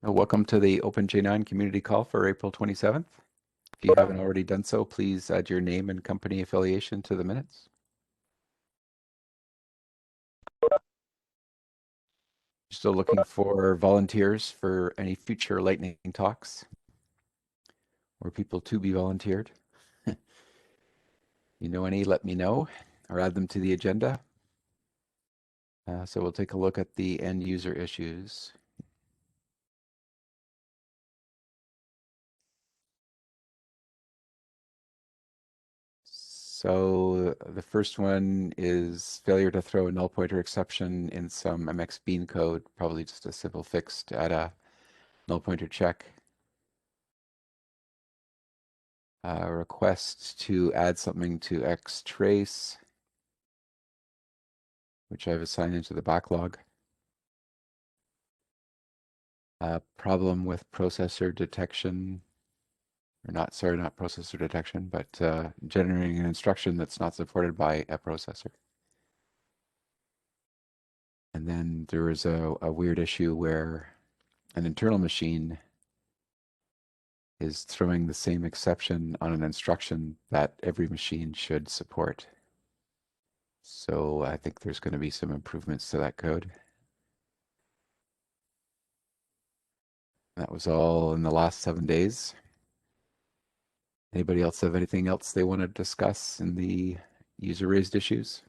Welcome to the OpenJ9 community call for April 27th. If you haven't already done so, please add your name and company affiliation to the minutes. Still looking for volunteers for any future lightning talks or people to be volunteered. You know any, let me know or add them to the agenda. So we'll take a look at the end user issues. So the first one is failure to throw a null pointer exception in some MX Bean code, probably just a simple fix to add a null pointer check. Request to add something to xtrace, which I've assigned into the backlog. Problem with processor detection, or not processor detection, but generating an instruction that's not supported by a processor. And then there was a weird issue where an internal machine is throwing the same exception on an instruction that every machine should support. So I think there's going to be some improvements to that code. That was all in the last 7 days. Anybody else have anything else they want to discuss in the user raised issues?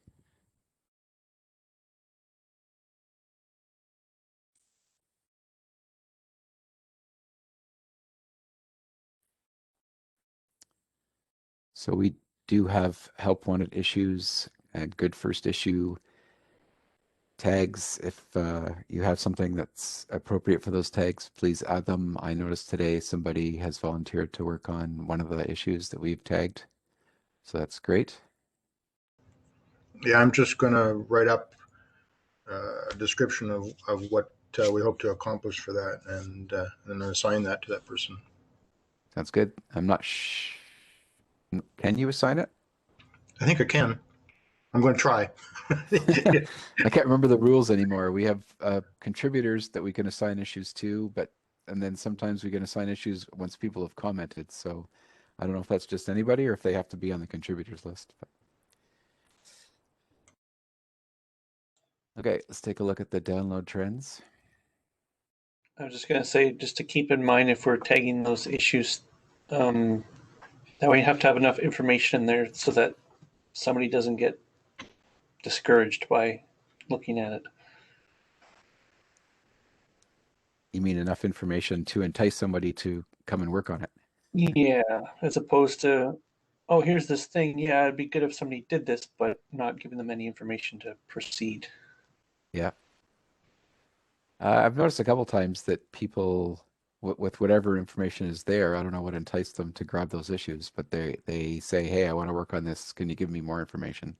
So we do have help wanted issues and good first issue tags. If you have something that's appropriate for those tags, please add them. I noticed today somebody has volunteered to work on one of the issues that we've tagged. So that's great. Yeah, I'm just going to write up a description of what we hope to accomplish for that and then assign that to that person. Sounds good. I'm not Can you assign it? I think I can. I'm going to try. I can't remember the rules anymore. We have contributors that we can assign issues to, and then sometimes we can assign issues once people have commented. So I don't know if that's just anybody or if they have to be on the contributors list. Okay, let's take a look at the download trends. I was just going to say, just to keep in mind if we're tagging those issues, that we have to have enough information in there so that somebody doesn't get discouraged by looking at it. You mean enough information to entice somebody to come and work on it? Yeah, as opposed to, oh, here's this thing. Yeah, it'd be good if somebody did this, but not giving them any information to proceed. Yeah. I've noticed a couple times that people, with whatever information is there, I don't know what enticed them to grab those issues, but they say, "Hey, I want to work on this. Can you give me more information?"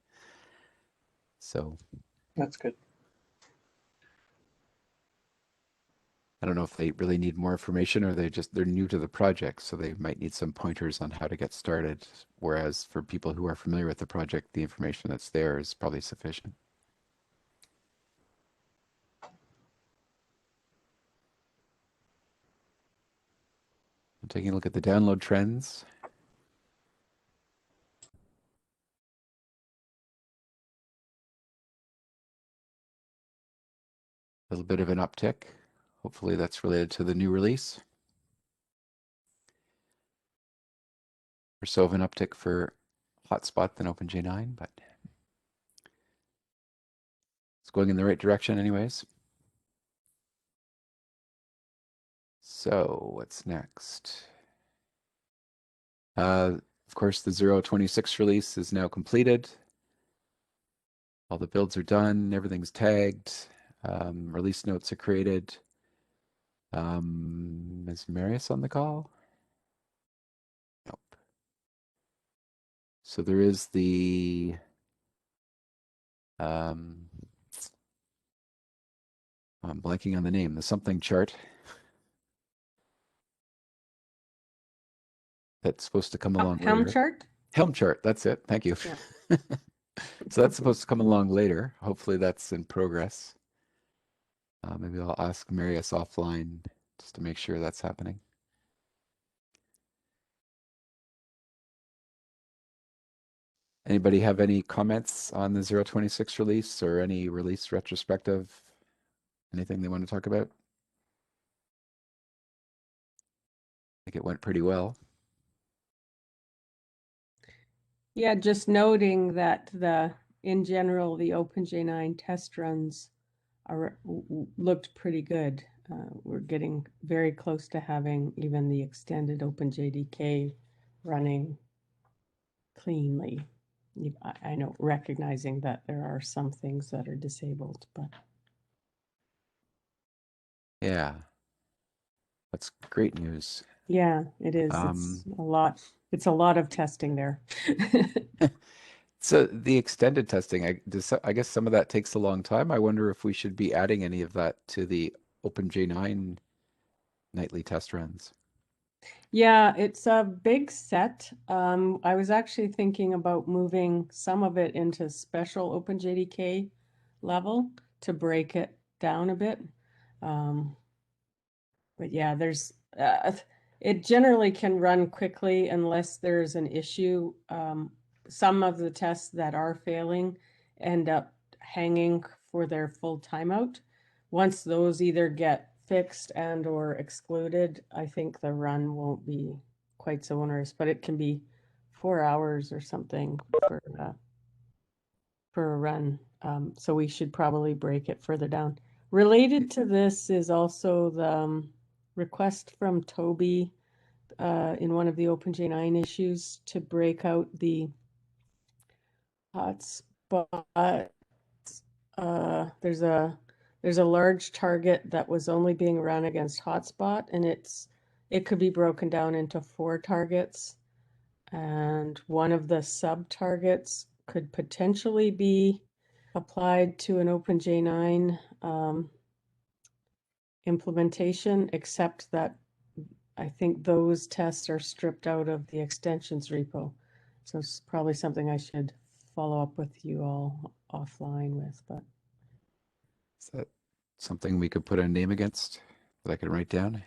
So that's good. I don't know if they really need more information or they're new to the project, so they might need some pointers on how to get started. Whereas for people who are familiar with the project, the information that's there is probably sufficient. I'm taking a look at the download trends. A little bit of an uptick. Hopefully that's related to the new release. Or so of an uptick for Hotspot than OpenJ9, but it's going in the right direction anyways. So what's next? Of course, the 0.26 release is now completed. All the builds are done, everything's tagged, release notes are created. Is Marius on the call? Nope. So there is the I'm blanking on the name, the something chart that's supposed to come along Helm later. chart? Helm chart, that's it. Thank you. Yeah. So that's supposed to come along later. Hopefully that's in progress. Maybe I'll ask Marius offline to just to make sure that's happening. Anybody have any comments on the 0.26 release or any release retrospective? Anything they want to talk about? I think it went pretty well. Yeah, just noting that in general, the OpenJ9 test runs looked pretty good. We're getting very close to having even the extended OpenJDK running cleanly. I know, recognizing that there are some things that are disabled, but Yeah, that's great news. yeah, it is. It's a lot. It's a lot of testing there. So the extended testing, I guess some of that takes a long time. I wonder if we should be adding any of that to the OpenJ9 nightly test runs. Yeah, it's a big set. I was actually thinking about moving some of it into special OpenJDK level to break it down a bit. But yeah, it generally can run quickly unless there's an issue. Some of the tests that are failing end up hanging for their full timeout. Once those either get fixed and or excluded, I think the run won't be quite so onerous, but it can be 4 hours or something for a run. So we should probably break it further down. Related to this is also the request from Toby in one of the OpenJ9 issues to break out the hotspot. There's a large target that was only being run against hotspot, and it could be broken down into 4 targets, and one of the sub targets could potentially be applied to an OpenJ9 implementation, except that I think those tests are stripped out of the extensions repo. So it's probably something I should follow up with you all offline with, but Is that something we could put a name against that I could write down?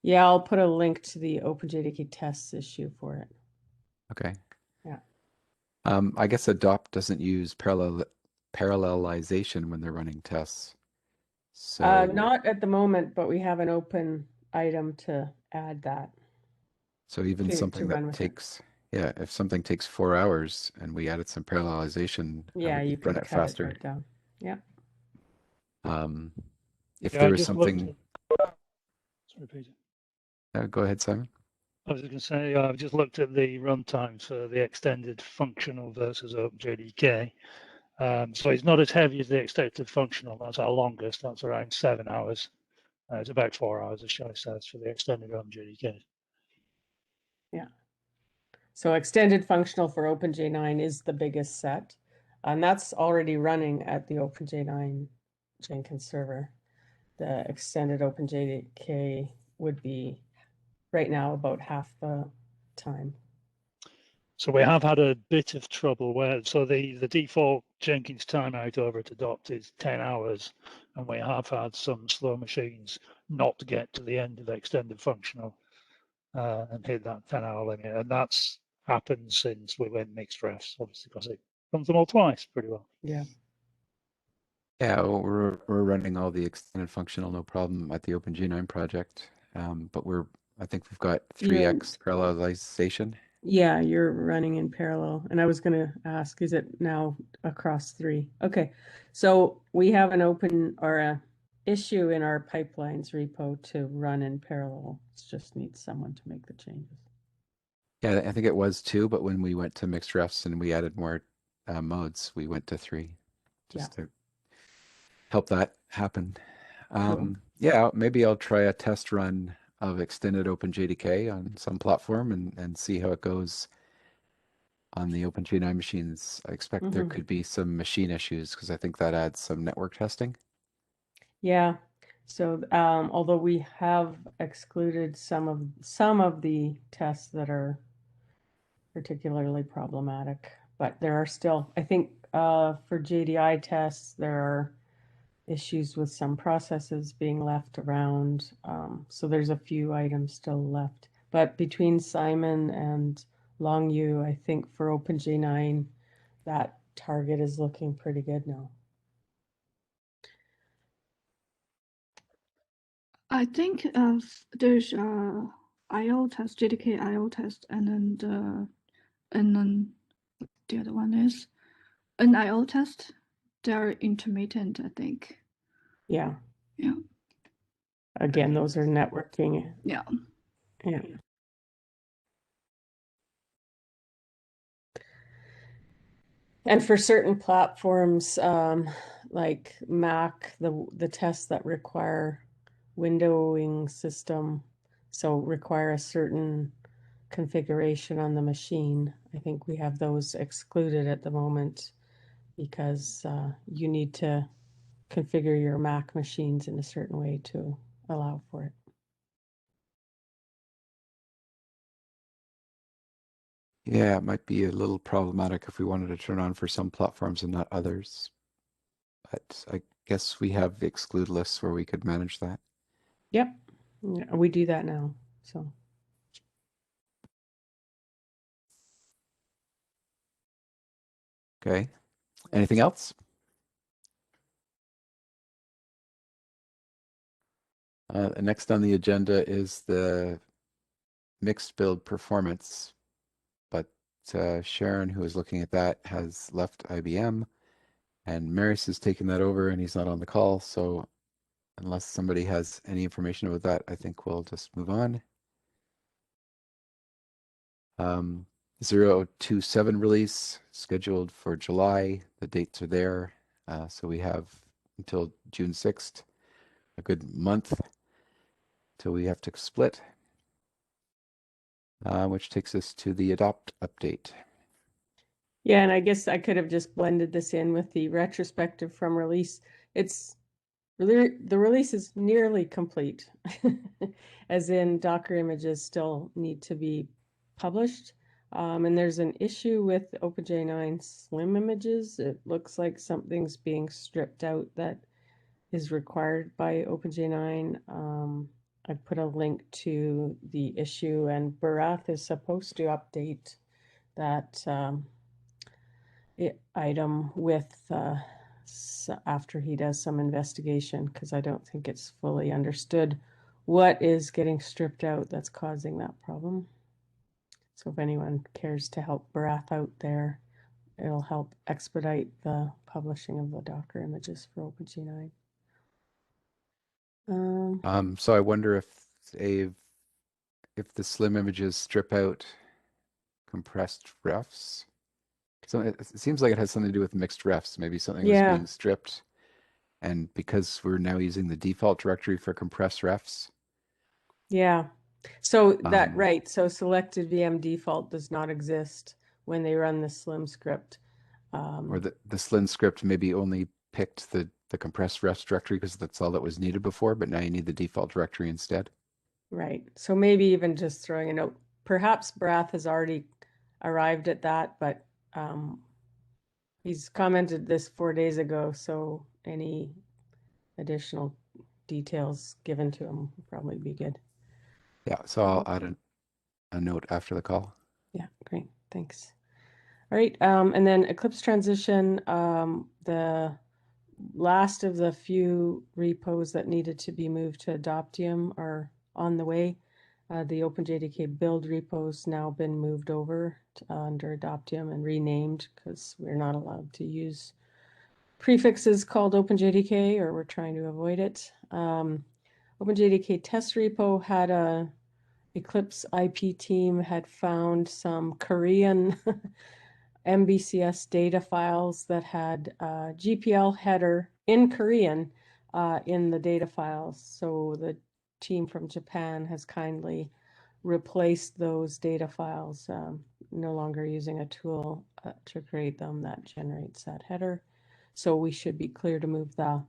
yeah, I'll put a link to the OpenJDK tests issue for it. Okay. Yeah. I guess Adopt doesn't use parallelization when they're running tests. So Not at the moment, but we have an open item to add that even to something run that with it. takes, yeah, if something takes 4 hours and we added some parallelization, I Yeah, would you run could it cut faster. it right down. Yeah. If Yeah, there I was just looked something, sorry, Peter. go ahead, Simon. I was going to say, I've just looked at the runtimes for the extended functional versus OpenJDK. So it's not as heavy as the extended functional. That's our longest. That's around 7 hours. It's about 4 hours, as Shai says, for the extended OpenJDK. Yeah. So extended functional for OpenJ9 is the biggest set, and that's already running at the OpenJ9 Jenkins server. The extended OpenJDK would be right now about half the time. So we have had a bit of trouble where, so the default Jenkins timeout over at Adopt is 10 hours, and we have had some slow machines not get to the end of the extended functional and hit that 10-hour limit. And that's happened since we went mixed refs, obviously, because it runs them all twice pretty well. Yeah. Yeah, well, we're running all the extended functional, no problem at the OpenG9 project. But I think we've got 3x parallelization. Yeah, you're running in parallel. And I was going to ask, is it now across 3? Okay. So we have an open or a issue in our pipelines repo to run in parallel. It just needs someone to make the changes. Yeah, I think it was 2, but when we went to mixed refs and we added more modes, we went to 3 just to help that happen. Cool. Yeah, maybe I'll try a test run of extended OpenJDK on some platform and see how it goes on the OpenJ9 machines. I expect there could be some machine issues because I think that adds some network testing. Yeah. So although we have excluded some of the tests that are particularly problematic, but there are still, I think for JDI tests, there are issues with some processes being left around. So there's a few items still left. But between Simon and Longyou, I think for OpenJ9, that target is looking pretty good now. I think there's IO test, JDK IO test, and then the other one is an IO test. They're intermittent, I think. Yeah. Yeah. Again, those are networking. Yeah. Yeah. And for certain platforms, like Mac, the tests that require windowing system, so require a certain configuration on the machine. I think we have those excluded at the moment because you need to configure your Mac machines in a certain way to allow for it. Yeah, it might be a little problematic if we wanted to turn on for some platforms and not others. But I guess we have the exclude lists where we could manage that. Yep, yeah, we do that now. So Okay. Anything else? Next on the agenda is the mixed build performance, but Sharon, who is looking at that, has left IBM, and Marius has taken that over, and he's not on the call. So unless somebody has any information about that, I think we'll just move on. 027 release scheduled for July. The dates are there. So we have until June 6th, a good month till we have to split, which takes us to the adopt update. yeah, and I guess I could have just blended this in with the retrospective from release. It's really, the release is nearly complete, as in Docker images still need to be published. And there's an issue with OpenJ9 Slim images. It looks like something's being stripped out that is required by OpenJ9. I put a link to the issue, and Barath is supposed to update that item with after he does some investigation, because I don't think it's fully understood what is getting stripped out that's causing that problem. So if anyone cares to help Barath out there, it'll help expedite the publishing of the Docker images for OpenJ9. So I wonder if the slim images strip out compressed refs. So it seems like it has something to do with mixed refs. Maybe something was Yeah. being stripped, and because we're now using the default directory for compressed refs. Yeah. So that, Um, right. So selected VM default does not exist when they run the Slim script. Or the slim script maybe only picked the compressed refs directory because that's all that was needed before, but now you need the default directory instead. Right. So maybe even just throwing a note. Perhaps Barath has already arrived at that, but he's commented this 4 days ago, so any additional details given to him would probably be good. Yeah, so I'll add a note after the call. Yeah, great. Thanks. All right. And then Eclipse transition, the last of the few repos that needed to be moved to Adoptium are on the way. The OpenJDK build repo's now been moved over to, under Adoptium and renamed because we're not allowed to use prefixes called OpenJDK, or we're trying to avoid it. OpenJDK test repo had a Eclipse IP team had found some Korean MBCS data files that had GPL header in Korean in the data files. So the team from Japan has kindly replaced those data files, no longer using a tool to create them that generates that header. So we should be clear to move the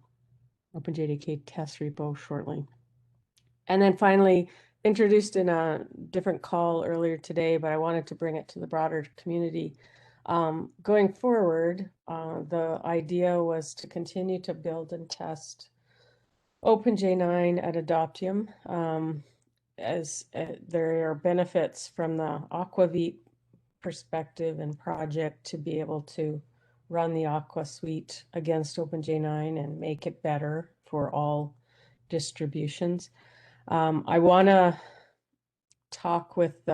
OpenJDK test repo shortly. And then finally, introduced in a different call earlier today, but I wanted to bring it to the broader community. Going forward, the idea was to continue to build and test OpenJ9 at Adoptium, as there are benefits from the Aquavit perspective and project to be able to run the Aqua Suite against OpenJ9 and make it better for all distributions. I want to talk with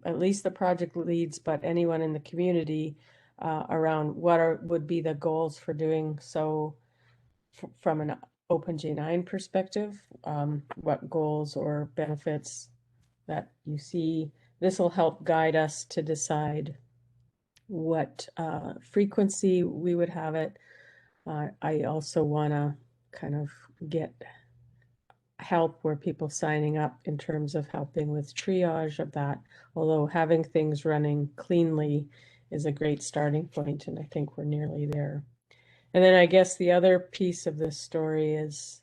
at least the project leads, but anyone in the community around what would be the goals for doing so from an OpenJ9 perspective, what goals or benefits that you see. This will help guide us to decide what frequency we would have it. I also want to kind of get help where people signing up in terms of helping with triage of that, although having things running cleanly is a great starting point, and I think we're nearly there. And then I guess the other piece of this story is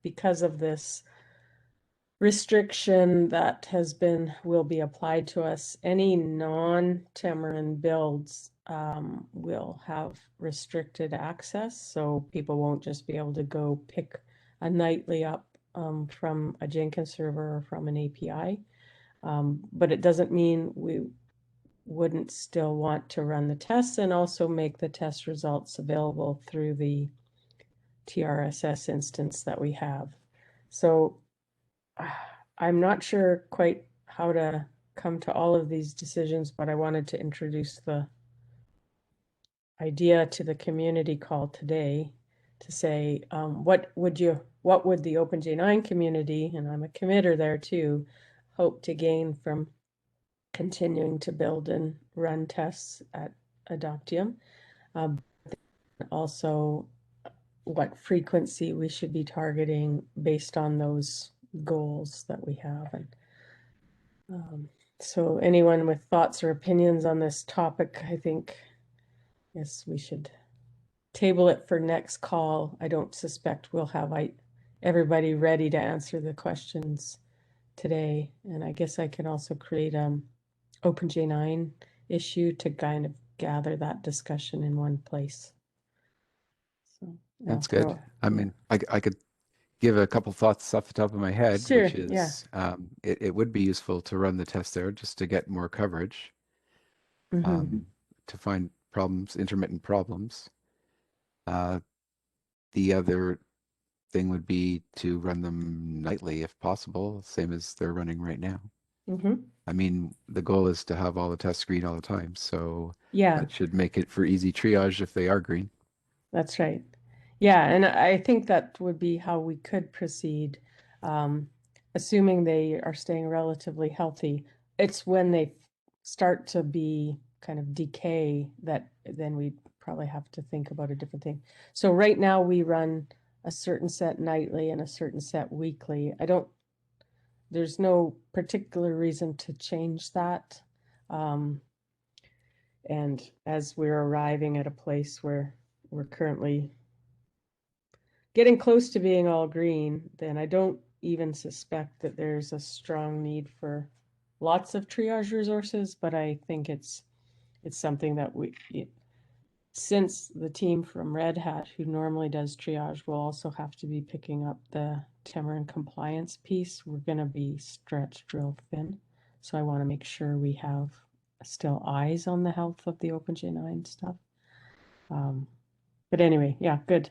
because of this restriction that will be applied to us, any non-Tamarin builds will have restricted access, so people won't just be able to go pick a nightly up from a Jenkins server or from an API. But it doesn't mean we wouldn't still want to run the tests and also make the test results available through the TRSS instance that we have. So I'm not sure quite how to come to all of these decisions, but I wanted to introduce the idea to the community call today to say, what would the OpenJ9 community, and I'm a committer there too, hope to gain from continuing to build and run tests at Adoptium? Also, what frequency we should be targeting based on those goals that we have. And so anyone with thoughts or opinions on this topic, I think, yes, we should table it for next call. I don't suspect we'll have everybody ready to answer the questions today. And I guess I can also create OpenJ9 issue to kind of gather that discussion in one place. So That's good. I yeah. mean, I could give a couple thoughts off the top of my head, Sure, which is it would be useful to run the test there just to get more coverage, to find problems, intermittent problems. The other thing would be to run them nightly if possible, same as they're running right now. I mean, the goal is to have all the tests green all the time, so yeah, that should make it for easy triage if they are green. that's right. Yeah, and I think that would be how we could proceed, assuming they are staying relatively healthy. It's when they start to be kind of decay that then we probably have to think about a different thing. So right now we run a certain set nightly and a certain set weekly. There's no particular reason to change that. And as we're arriving at a place where we're currently getting close to being all green, then I don't even suspect that there's a strong need for lots of triage resources, but I think it's something that since the team from Red Hat who normally does triage will also have to be picking up the Tamarin compliance piece, we're going to be stretched real thin. So I want to make sure we have still eyes on the health of the OpenJ9 stuff. But anyway, yeah, good.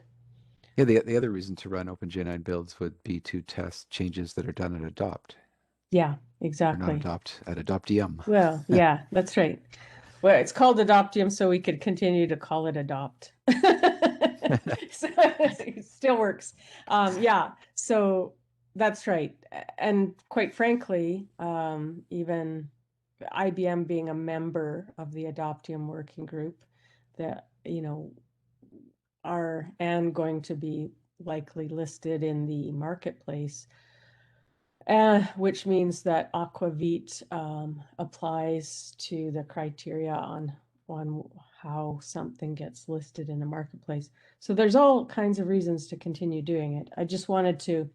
Yeah, the other reason to run OpenJ9 builds would be to test changes that are done at Adopt. Yeah, Or exactly. not Adopt, at Adoptium. Well, yeah, that's right. Well, it's called Adoptium, so we could continue to call it Adopt. So it still works. Yeah, so that's right. And quite frankly, even IBM being a member of the Adoptium working group, that, are going to be likely listed in the marketplace, which means that Aquavit applies to the criteria on how something gets listed in the marketplace. So there's all kinds of reasons to continue doing it. I just wanted to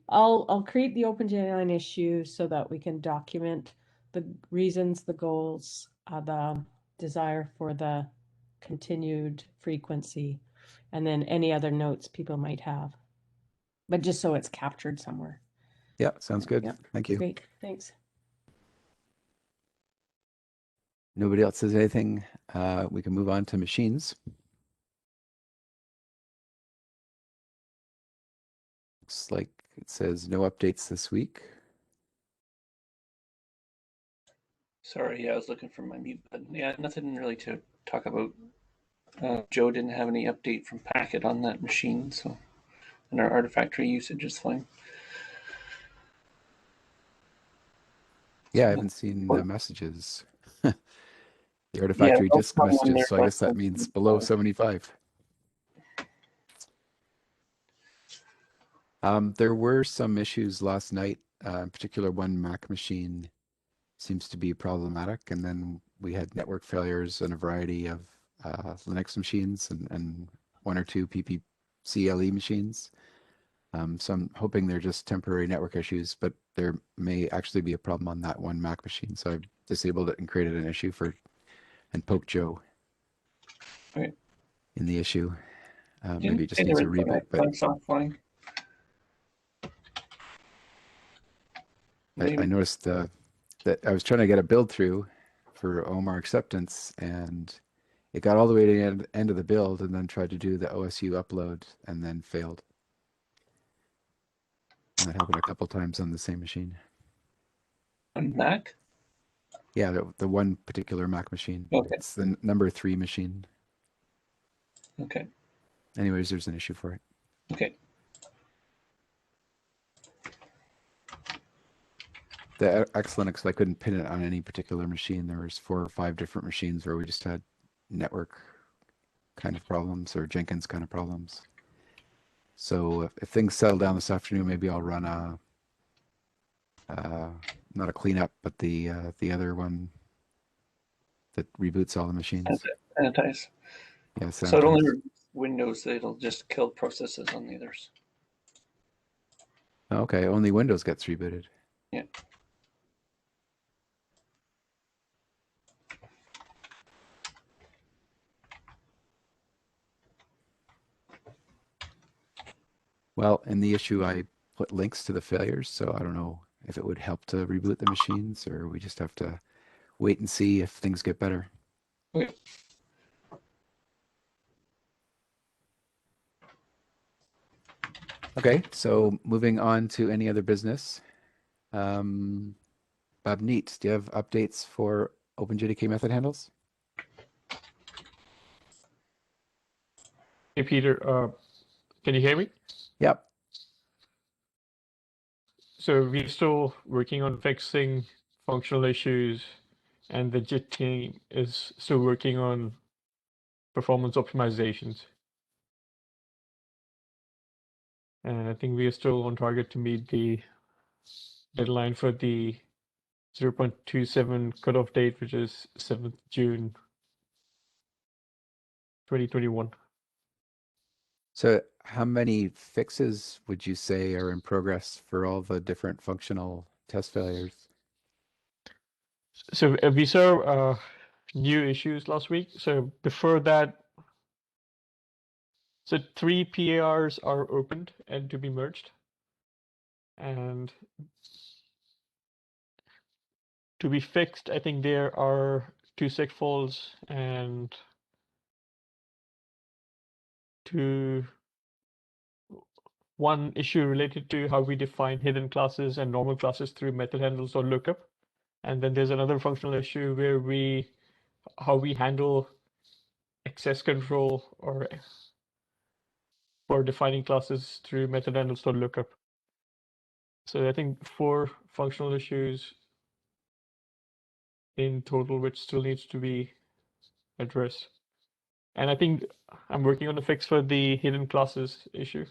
I'll create the OpenJ9 issue so that we can document the reasons, the goals, the desire for the continued frequency, and then any other notes people might have. But just so it's captured somewhere. Yeah, sounds good. Yep. Thank you. Great, thanks. Nobody else says anything. We can move on to machines. Looks like it says no updates this week. Sorry, yeah, I was looking for my mute button. Yeah, nothing really to talk about. Joe didn't have any update from Packet on that machine, so and our Artifactory usage is fine. Yeah, I haven't seen messages. The Yeah, Artifactory no disk problem on messages, there, so I guess that means below 75. There were some issues last night. In particular, one Mac machine seems to be problematic, and then we had network failures on a variety of Linux machines and one or two PPCLE machines. So I'm hoping they're just temporary network issues, but there may actually be a problem on that one Mac machine. So I've disabled it and created an issue for and poked Joe Right. in the issue. Maybe Didn't it just say needs there a was reboot, but some fine. I noticed that I was trying to get a build through for OMR acceptance, and it got all the way to the end of the build and then tried to do the OSU upload and then failed. And that happened a couple times on the same machine. On Mac? Yeah, the one particular Mac machine. Okay. It's the number 3 machine. Okay. Anyways, there's an issue for it. Okay. The X Linux, I couldn't pin it on any particular machine. There was 4 or 5 different machines where we just had network kind of problems or Jenkins kind of problems. So if things settle down this afternoon, maybe I'll run a not a cleanup, but the other one that reboots all the machines. Sanitize. Yeah, So it only sanitize. Windows, it'll just kill processes on the others. Okay, only Windows gets rebooted. Yeah. Well, in the issue, I put links to the failures, so I don't know if it would help to reboot the machines, or we just have to wait and see if things get better. Okay. Okay, so moving on to any other business. Bob Neat, do you have updates for OpenJDK method handles? Hey, Peter, can you hear me? Yep. So we're still working on fixing functional issues, and the JIT team is still working on performance optimizations. And I think we are still on target to meet the deadline for the 0.27 cutoff date, which is 7th June 2021. So how many fixes would you say are in progress for all the different functional test failures? So we saw new issues last week. So before that, so 3 PARs are opened and to be merged. And to be fixed, I think there are 2 segfaults and 1 issue related to how we define hidden classes and normal classes through method handles or lookup. And then there's another functional issue where how we handle access control or for defining classes through method handles or lookup. So I think 4 functional issues in total, which still needs to be addressed. And I think I'm working on a fix for the hidden classes issue.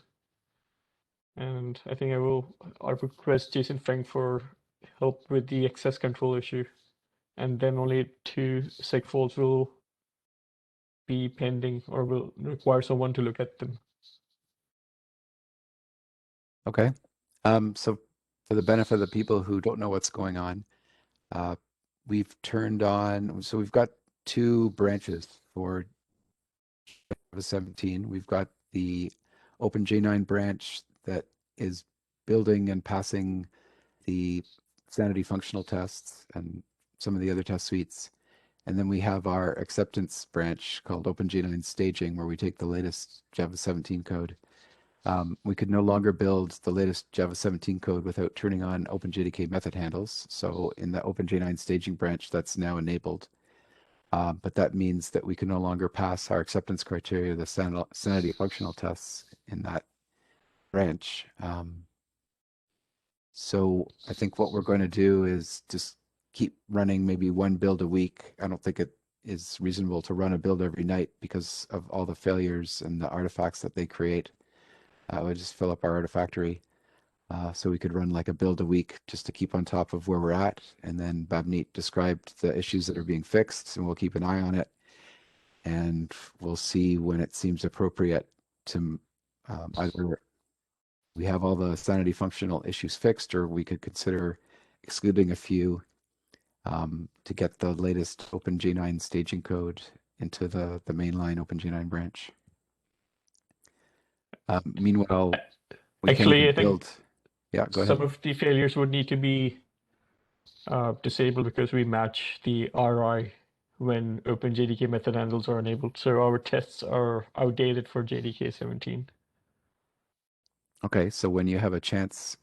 And I think I'll request Jason Feng for help with the access control issue. And then only 2 segfaults will be pending or will require someone to look at them. Okay. So for the benefit of the people who don't know what's going on, we've turned on, so we've got two branches for Java 17. We've got the OpenJ9 branch that is building and passing the sanity functional tests and some of the other test suites. And then we have our acceptance branch called OpenJ9 Staging, where we take the latest Java 17 code. We could no longer build the latest Java 17 code without turning on OpenJDK method handles. So in the OpenJ9 Staging branch, that's now enabled. But that means that we can no longer pass our acceptance criteria, the sanity functional tests in that branch. So I think what we're going to do is just keep running maybe one build a week. I don't think it is reasonable to run a build every night because of all the failures and the artifacts that they create. We just fill up our artifactory. So we could run like a build a week just to keep on top of where we're at. And then Babneet described the issues that are being fixed, and we'll keep an eye on it. And we'll see when it seems appropriate to either we have all the sanity functional issues fixed, or we could consider excluding a few to get the latest OpenJ9 staging code into the mainline OpenJ9 branch. Meanwhile, we Actually, can I think build. Yeah, go some ahead. of the failures would need to be disabled because we match the RI when OpenJDK method handles are enabled. So our tests are outdated for JDK 17. Okay, so when you have a chance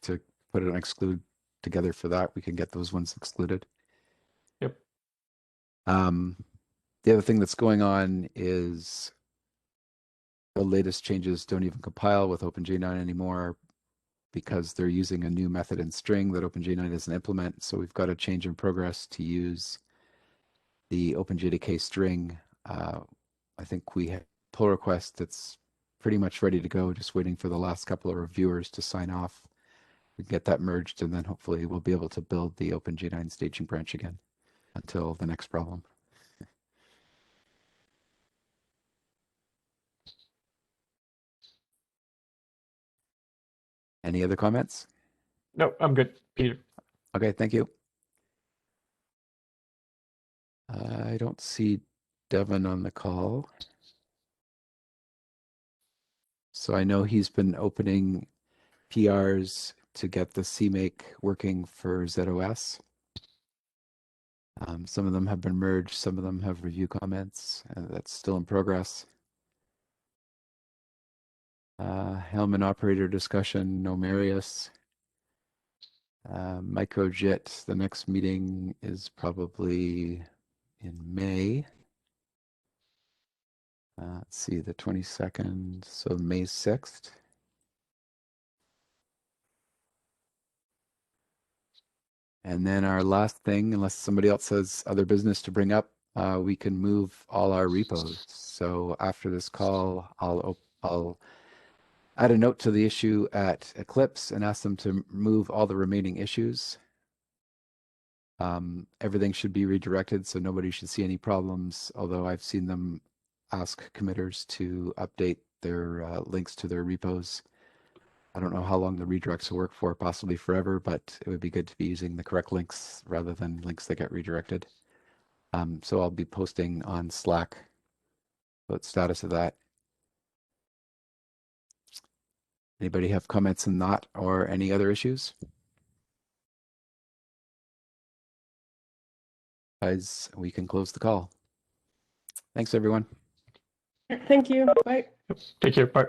to put an exclude together for that, we can get those ones excluded. Yep. The other thing that's going on is the latest changes don't even compile with OpenJ9 anymore because they're using a new method in string that OpenJ9 doesn't implement. So we've got a change in progress to use the OpenJDK string. I think we have a pull request that's pretty much ready to go, just waiting for the last couple of reviewers to sign off. We can get that merged, and then hopefully we'll be able to build the OpenJ9 staging branch again until the next problem. Any other comments? No, I'm good, Peter. Okay, thank you. I don't see Devin on the call. So I know he's been opening PRs to get the CMake working for ZOS. Some of them have been merged, some of them have review comments. That's still in progress. Hellman operator discussion, no Marius. MicroJit, the next meeting is probably in May. Let's see, the 22nd, so May 6th. And then our last thing, unless somebody else has other business to bring up, we can move all our repos. So after this call, I'll add a note to the issue at Eclipse and ask them to move all the remaining issues. Everything should be redirected, so nobody should see any problems, although I've seen them ask committers to update their links to their repos. I don't know how long the redirects will work for, possibly forever, but it would be good to be using the correct links rather than links that get redirected. So I'll be posting on Slack about status of that. Anybody have comments on that or any other issues? Guys, we can close the call. Thanks, everyone. Thank you. Bye. Take care. Bye.